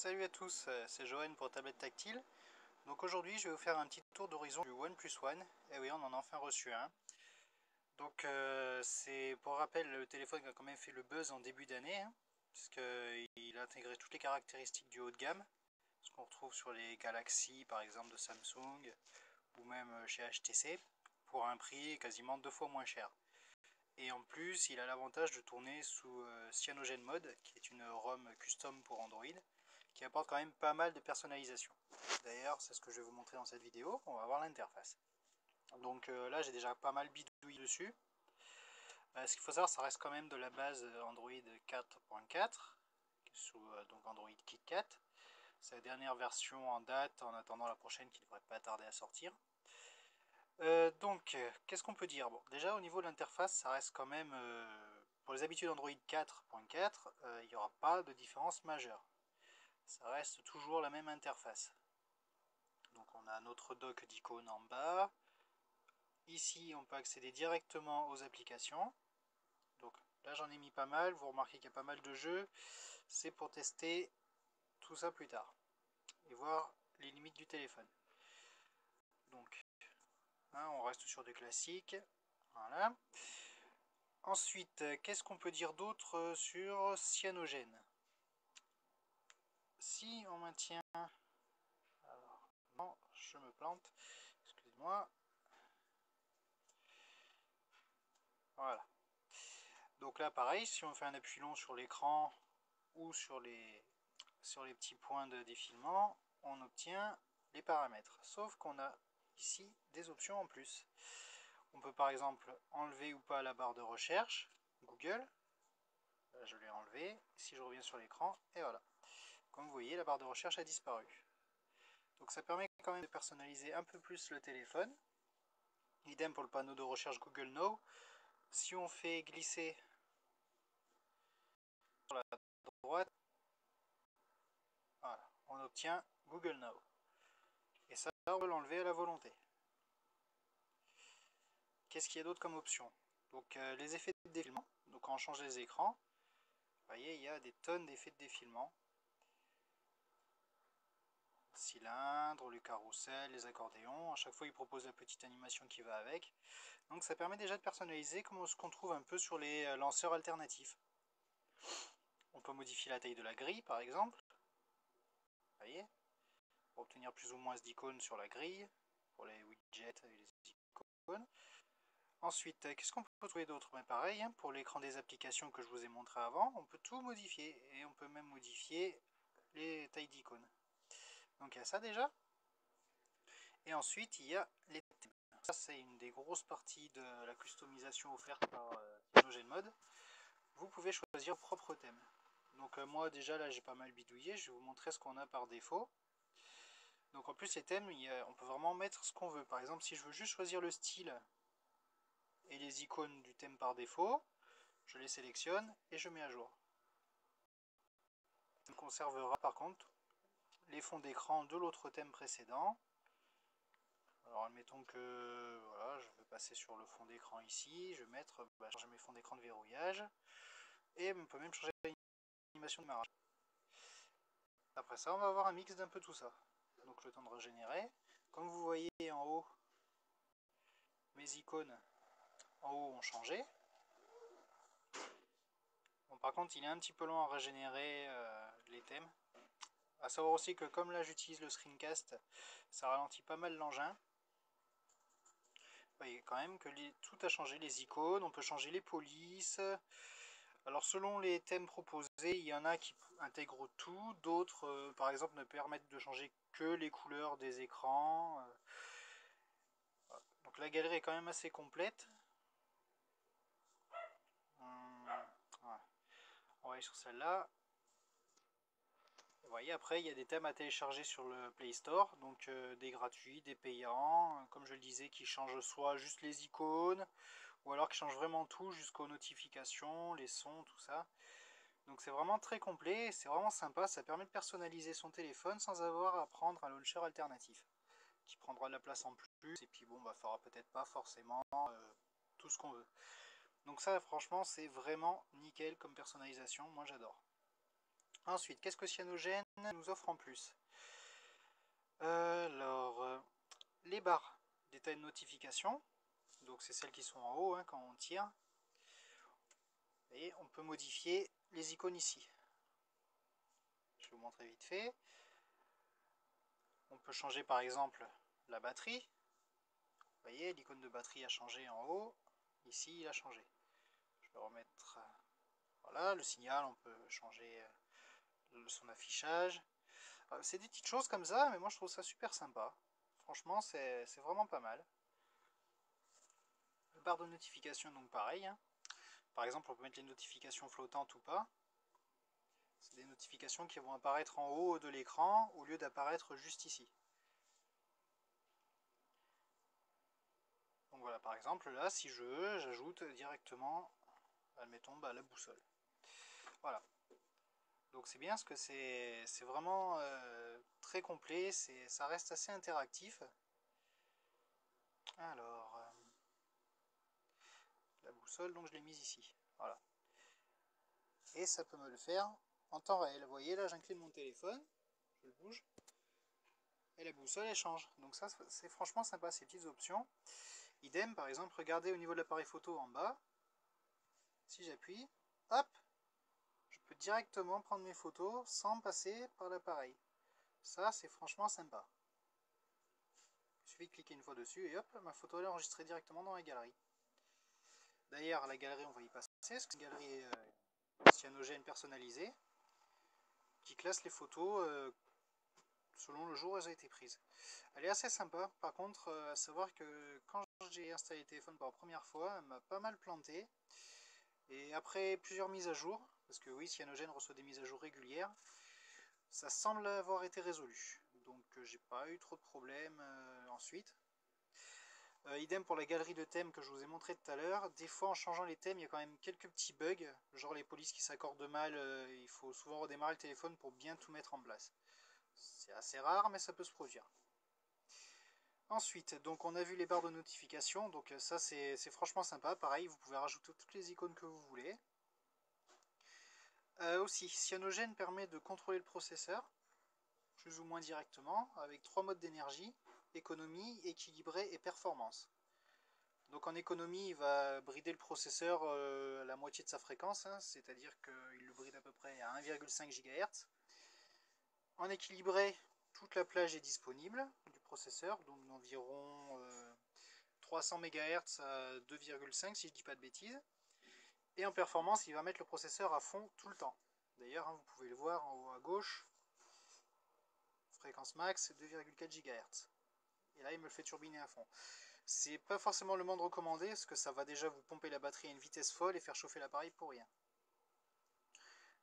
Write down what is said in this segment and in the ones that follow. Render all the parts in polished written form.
Salut à tous, c'est Johan pour Tablette Tactile. Donc aujourd'hui je vais vous faire un petit tour d'horizon du OnePlus One. Et oui, on en a enfin reçu un. Donc c'est pour rappel le téléphone qui a quand même fait le buzz en début d'année, puisqu'il a intégré toutes les caractéristiques du haut de gamme, ce qu'on retrouve sur les Galaxy par exemple de Samsung, ou même chez HTC, pour un prix quasiment 2 fois moins cher. Et en plus il a l'avantage de tourner sous Cyanogen Mode, qui est une ROM custom pour Android, qui apporte quand même pas mal de personnalisation. D'ailleurs, c'est ce que je vais vous montrer dans cette vidéo. On va voir l'interface. Donc là, j'ai déjà pas mal bidouillé dessus. Ce qu'il faut savoir, ça reste quand même de la base Android 4.4, sous donc Android KitKat. C'est la dernière version en date, en attendant la prochaine qui ne devrait pas tarder à sortir. Qu'est-ce qu'on peut dire? Bon, déjà, au niveau de l'interface, ça reste quand même... pour les habitudes Android 4.4, il n'y aura pas de différence majeure. Ça reste toujours la même interface. Donc on a notre dock d'icônes en bas. Ici on peut accéder directement aux applications. Donc là j'en ai mis pas mal, vous remarquez qu'il y a pas mal de jeux. C'est pour tester tout ça plus tard. Et voir les limites du téléphone. Donc hein, on reste sur des classiques. Voilà. Ensuite, qu'est-ce qu'on peut dire d'autre sur Cyanogen? Si on maintient... Alors, non, je me plante. Excusez-moi. Voilà. Donc là, pareil, si on fait un appui long sur l'écran ou sur les petits points de défilement, on obtient les paramètres. Sauf qu'on a ici des options en plus. On peut par exemple enlever ou pas la barre de recherche, Google. Là, je l'ai enlevé. Si je reviens sur l'écran, et voilà. Comme vous voyez, la barre de recherche a disparu. Donc ça permet quand même de personnaliser un peu plus le téléphone. Idem pour le panneau de recherche Google Now. Si on fait glisser sur la droite, voilà, on obtient Google Now. Et ça, on peut l'enlever à la volonté. Qu'est-ce qu'il y a d'autre comme option? Donc les effets de défilement. Donc quand on change les écrans, vous voyez, il y a des tonnes d'effets de défilement. Cylindre, les carousels, les accordéons. À chaque fois, il propose la petite animation qui va avec. Donc ça permet déjà de personnaliser comme ce qu'on trouve un peu sur les lanceurs alternatifs. On peut modifier la taille de la grille, par exemple. Vous voyez, pour obtenir plus ou moins d'icônes sur la grille, pour les widgets et les icônes. Ensuite, qu'est-ce qu'on peut trouver d'autre? Pareil, hein, pour l'écran des applications que je vous ai montré avant, on peut tout modifier. Et on peut même modifier les tailles d'icônes. Donc il y a ça déjà. Et ensuite, il y a les thèmes. Ça, c'est une des grosses parties de la customisation offerte par Cyanogen Mode. Vous pouvez choisir vos propres thèmes. Donc moi, déjà, là, j'ai pas mal bidouillé. Je vais vous montrer ce qu'on a par défaut. Donc en plus, les thèmes, on peut vraiment mettre ce qu'on veut. Par exemple, si je veux juste choisir le style et les icônes du thème par défaut, je les sélectionne et je mets à jour. On conservera par contre les fonds d'écran de l'autre thème précédent. Alors admettons que voilà, je vais passer sur le fond d'écran ici, je vais mettre changer mes fonds d'écran de verrouillage et on peut même changer l'animation de démarrage. Après ça, on va avoir un mix d'un peu tout ça. Donc le temps de régénérer. Comme vous voyez en haut, mes icônes en haut ont changé. Bon, par contre, il est un petit peu long à régénérer les thèmes. A savoir aussi que comme là j'utilise le screencast, ça ralentit pas mal l'engin. Vous voyez quand même que tout a changé, les icônes, on peut changer les polices. Alors selon les thèmes proposés, il y en a qui intègrent tout, d'autres par exemple ne permettent de changer que les couleurs des écrans. Donc la galerie est quand même assez complète. Ouais. On va aller sur celle-là. Vous voyez, après, il y a des thèmes à télécharger sur le Play Store, donc des gratuits, des payants, comme je le disais, qui changent soit juste les icônes, ou alors qui changent vraiment tout, jusqu'aux notifications, les sons, tout ça. Donc c'est vraiment très complet, c'est vraiment sympa, ça permet de personnaliser son téléphone sans avoir à prendre un launcher alternatif, qui prendra de la place en plus, et puis bon, bah, fera peut-être pas forcément tout ce qu'on veut. Donc ça, franchement, c'est vraiment nickel comme personnalisation, moi j'adore. Ensuite, qu'est-ce que Cyanogen nous offre en plus? Alors, les barres détail de notification, donc c'est celles qui sont en haut hein, quand on tire. Et on peut modifier les icônes ici. Je vais vous montrer vite fait. On peut changer par exemple la batterie. Vous voyez, l'icône de batterie a changé en haut. Ici, il a changé. Je vais remettre... Voilà, le signal, on peut changer son affichage. C'est des petites choses comme ça, mais moi je trouve ça super sympa. Franchement, c'est vraiment pas mal. Le barre de notification, donc pareil. Hein. Par exemple, on peut mettre les notifications flottantes ou pas. C'est des notifications qui vont apparaître en haut de l'écran au lieu d'apparaître juste ici. Donc voilà, par exemple, là, si je veux, j'ajoute directement, admettons, la boussole. Voilà. Donc c'est bien parce que c'est vraiment très complet, ça reste assez interactif. Alors, la boussole, donc je l'ai mise ici. Voilà. Et ça peut me le faire en temps réel. Vous voyez, là, j'incline mon téléphone, je le bouge, et la boussole, elle change. Donc ça, c'est franchement sympa, ces petites options. Idem, par exemple, regardez au niveau de l'appareil photo en bas. Si j'appuie, hop, je peux directement prendre mes photos sans passer par l'appareil. Ça, c'est franchement sympa. Il suffit de cliquer une fois dessus et hop, ma photo est enregistrée directement dans la galerie. D'ailleurs, la galerie, on va y passer, parce que c'est une galerie cyanogène personnalisée qui classe les photos selon le jour où elles ont été prises. Elle est assez sympa, par contre, à savoir que quand j'ai installé le téléphone pour la première fois, elle m'a pas mal planté. Et après plusieurs mises à jour, parce que oui, Cyanogen reçoit des mises à jour régulières, ça semble avoir été résolu. Donc j'ai pas eu trop de problèmes ensuite. Idem pour la galerie de thèmes que je vous ai montré tout à l'heure. Des fois en changeant les thèmes, il y a quand même quelques petits bugs, genre les polices qui s'accordent mal, il faut souvent redémarrer le téléphone pour bien tout mettre en place. C'est assez rare, mais ça peut se produire. Ensuite, donc on a vu les barres de notification, donc ça c'est franchement sympa. Pareil, vous pouvez rajouter toutes les icônes que vous voulez. Aussi, Cyanogen permet de contrôler le processeur, plus ou moins directement, avec 3 modes d'énergie, économie, équilibré et performance. Donc en économie, il va brider le processeur à la moitié de sa fréquence, hein, c'est-à-dire qu'il le bride à peu près à 1,5 GHz. En équilibré, toute la plage est disponible du processeur, donc d'environ 300 MHz à 2,5 si je ne dis pas de bêtises. Et en performance, il va mettre le processeur à fond tout le temps. D'ailleurs, hein, vous pouvez le voir en haut à gauche, fréquence max 2,4 GHz. Et là, il me le fait turbiner à fond. C'est pas forcément le monde recommandé, parce que ça va déjà vous pomper la batterie à une vitesse folle et faire chauffer l'appareil pour rien.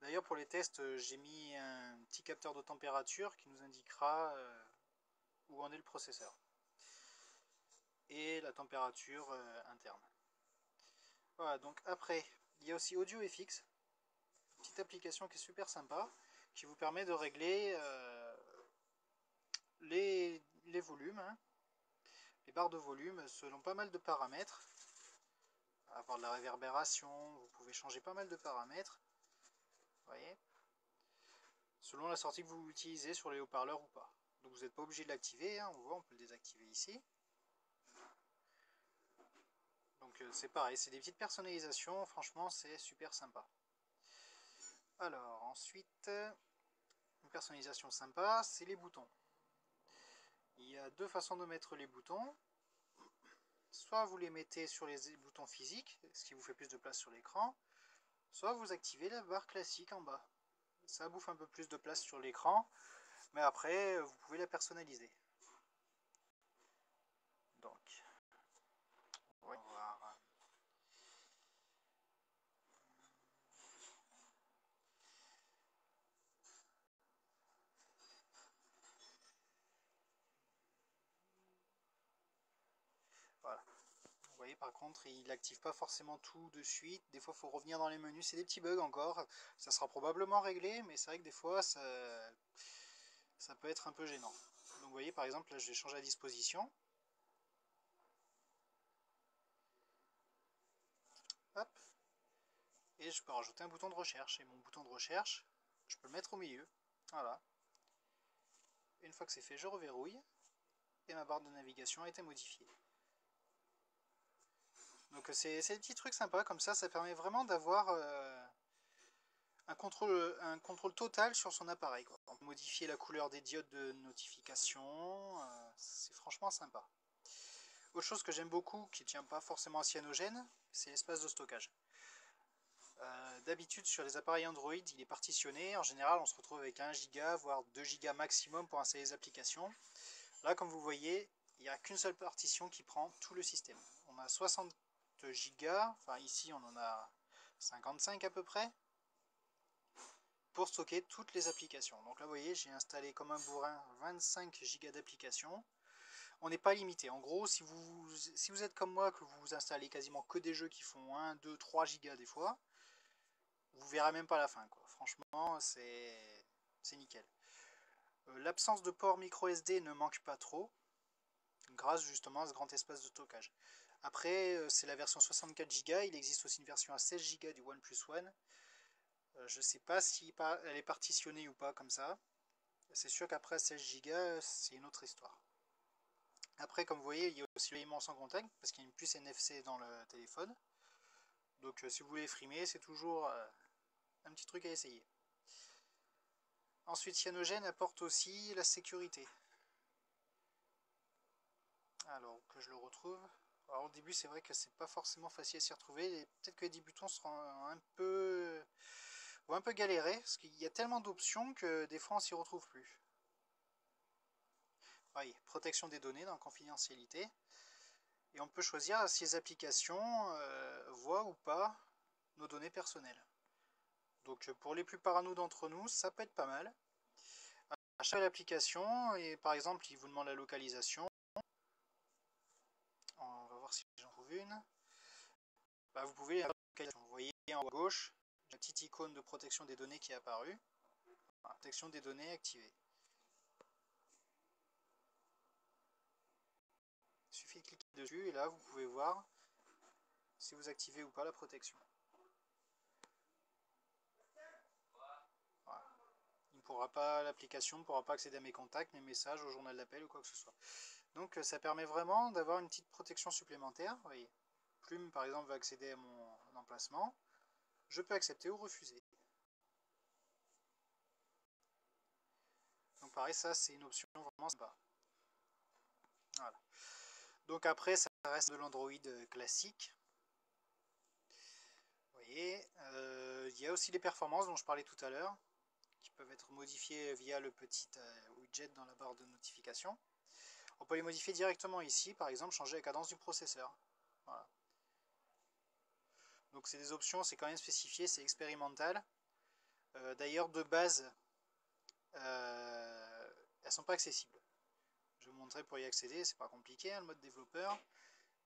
D'ailleurs, pour les tests, j'ai mis un petit capteur de température qui nous indiquera où en est le processeur. Et la température interne. Voilà, donc après, il y a aussi Audio FX, une petite application qui est super sympa, qui vous permet de régler les volumes, hein, les barres de volume selon pas mal de paramètres. Avoir de la réverbération, vous pouvez changer pas mal de paramètres. Vous voyez, selon la sortie que vous utilisez sur les haut-parleurs ou pas. Donc vous n'êtes pas obligé de l'activer, hein, on voit, on peut le désactiver ici. Donc c'est pareil, c'est des petites personnalisations, franchement c'est super sympa. Alors ensuite, une personnalisation sympa, c'est les boutons. Il y a deux façons de mettre les boutons. Soit vous les mettez sur les boutons physiques, ce qui vous fait plus de place sur l'écran, soit vous activez la barre classique en bas. Ça bouffe un peu plus de place sur l'écran, mais après vous pouvez la personnaliser. Donc, on va voir. Voilà. Vous voyez, par contre, il n'active pas forcément tout de suite. Des fois, il faut revenir dans les menus. C'est des petits bugs encore. Ça sera probablement réglé, mais c'est vrai que des fois, ça peut être un peu gênant. Donc, vous voyez, par exemple, là, je vais changer la disposition. Hop. Et je peux rajouter un bouton de recherche. Et mon bouton de recherche, Je peux le mettre au milieu. Voilà. Une fois que c'est fait, je reverrouille. Et ma barre de navigation a été modifiée. Donc c'est des petits trucs sympas, comme ça permet vraiment d'avoir un contrôle total sur son appareil, quoi. On peut modifier la couleur des diodes de notification, c'est franchement sympa. Autre chose que j'aime beaucoup, qui ne tient pas forcément à cyanogène, c'est l'espace de stockage. D'habitude sur les appareils Android il est partitionné, en général on se retrouve avec 1 giga voire 2 gigas maximum pour installer les applications. Là comme vous voyez il n'y a qu'une seule partition qui prend tout le système. On a 60 gigas, enfin ici on en a 55 à peu près, pour stocker toutes les applications. Donc là vous voyez j'ai installé comme un bourrin 25 gigas d'applications. On n'est pas limité. En gros, si vous êtes comme moi, que vous installez quasiment que des jeux qui font 1, 2, 3 gigas des fois, vous verrez même pas la fin, quoi. Franchement, c'est nickel. L'absence de port micro SD ne manque pas trop, grâce justement à ce grand espace de stockage. Après, c'est la version 64 Go, il existe aussi une version à 16 Go du OnePlus One. Je sais pas si elle est partitionnée ou pas comme ça. C'est sûr qu'après 16 Go, c'est une autre histoire. Après, comme vous voyez, il y a aussi le paiement sans contact, parce qu'il y a une puce NFC dans le téléphone. Donc si vous voulez frimer, c'est toujours un petit truc à essayer. Ensuite, Cyanogen apporte aussi la sécurité. Alors, que je le retrouve. Alors, au début, c'est vrai que c'est pas forcément facile à s'y retrouver. Peut-être que les débutants seront vont un peu galérer, parce qu'il y a tellement d'options que des fois, on s'y retrouve plus. Oui, protection des données dans confidentialité. Et on peut choisir si les applications voient ou pas nos données personnelles. Donc, pour les plus parano d'entre nous, ça peut être pas mal. À chaque application, et par exemple, il vous demande la localisation. On va voir si j'en trouve une. Bah, vous pouvez, vous voyez en haut à gauche, la petite icône de protection des données qui est apparue. Voilà, protection des données activée. Il suffit de cliquer dessus et là vous pouvez voir si vous activez ou pas la protection. Voilà. Il ne pourra pas, l'application ne pourra pas accéder à mes contacts, mes messages, au journal d'appel ou quoi que ce soit. Donc ça permet vraiment d'avoir une petite protection supplémentaire. Vous voyez, Plume par exemple va accéder à mon emplacement. Je peux accepter ou refuser. Donc pareil, ça c'est une option vraiment sympa. Voilà. Donc après, ça reste de l'Android classique. Vous voyez, il y a aussi les performances dont je parlais tout à l'heure, qui peuvent être modifiées via le petit widget dans la barre de notification. On peut les modifier directement ici, par exemple changer la cadence du processeur. Voilà. Donc c'est des options, c'est quand même spécifié, c'est expérimental. D'ailleurs de base, elles sont pas accessibles. Je vais vous montrer pour y accéder, c'est pas compliqué, hein, le mode développeur.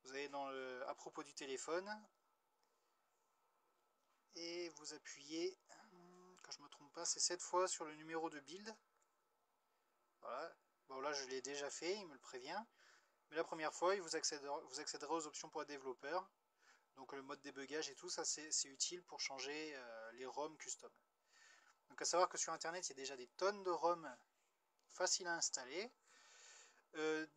Vous allez dans le à propos du téléphone et vous appuyez, quand je me trompe pas, c'est 7 fois sur le numéro de build. Voilà. Bon là je l'ai déjà fait, il me le prévient. Mais la première fois, vous accéderez aux options pour les développeurs. Donc le mode débugage et tout, ça c'est utile pour changer les ROM custom. Donc à savoir que sur internet, il y a déjà des tonnes de ROM faciles à installer.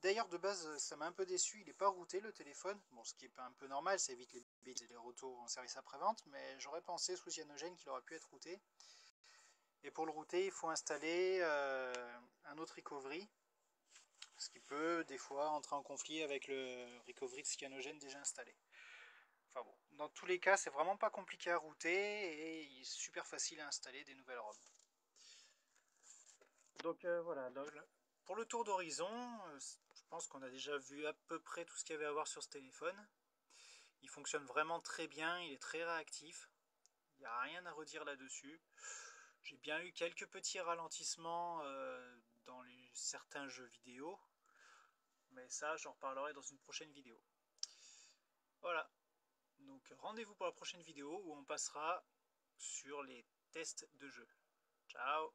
D'ailleurs de base ça m'a un peu déçu, il n'est pas routé le téléphone, bon ce qui est un peu normal, ça évite les bits et les retours en service après-vente, mais j'aurais pensé sous Cyanogen qu'il aurait pu être routé. Et pour le router il faut installer un autre recovery, ce qui peut des fois entrer en conflit avec le recovery de Cyanogen déjà installé. Enfin bon, dans tous les cas c'est vraiment pas compliqué à router et il est super facile à installer des nouvelles ROM. Donc voilà, pour le tour d'horizon, je pense qu'on a déjà vu à peu près tout ce qu'il y avait à voir sur ce téléphone. Il fonctionne vraiment très bien, il est très réactif. Il n'y a rien à redire là-dessus. J'ai bien eu quelques petits ralentissements dans certains jeux vidéo. Mais ça, j'en reparlerai dans une prochaine vidéo. Voilà. Donc rendez-vous pour la prochaine vidéo où on passera sur les tests de jeu. Ciao!